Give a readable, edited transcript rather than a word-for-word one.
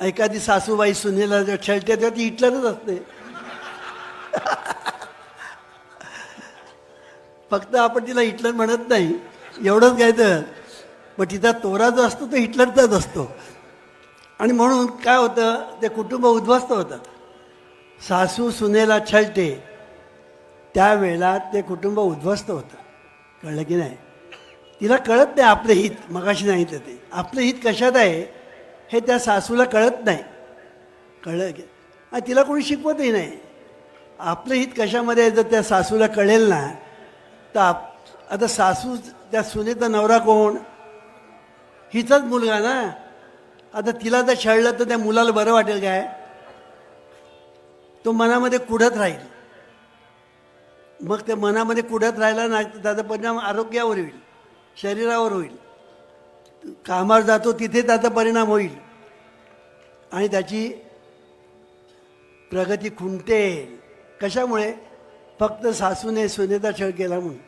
एखादी सासूबाई सुनेला जर छळते तेव्हा ती हिटलरच असते. फक्त आपण तिला हिटलर म्हणत नाही एवढंच काय तर, पण तिचा तोरा जो असतो तो हिटलरचाच असतो. आणि म्हणून काय होतं, ते कुटुंब उद्ध्वस्त होतं. सासू सुनेला छळते त्यावेळेला ते कुटुंब उद्ध्वस्त होतं. कळलं की नाही? तिला कळत नाही आपलं हित. मगाशी नाही तर ते आपलं हित कशात आहे हे त्या सासूला कळत नाही. कळलं की? आणि तिला कोणी शिकवतही नाही आपलं हित कशामध्ये आहे. जर त्या सासूला कळेल ना तर आता सासू त्या सुनेचा नवरा कोण? हिचाच मुलगा ना. आता तिला जर छळलं तर त्या मुलाला बरं वाटेल काय? तो मनामध्ये कुढत राहील. मग त्या मनामध्ये कुढत राहिला ना त्याचा परिणाम आरोग्यावर होईल, शरीरावर होईल. कामावर जातो तिथे त्याचा परिणाम होईल आणि त्याची प्रगती खुंटेल. कशामुळे? फक्त सासूने सुनेचा छळ केला म्हणून.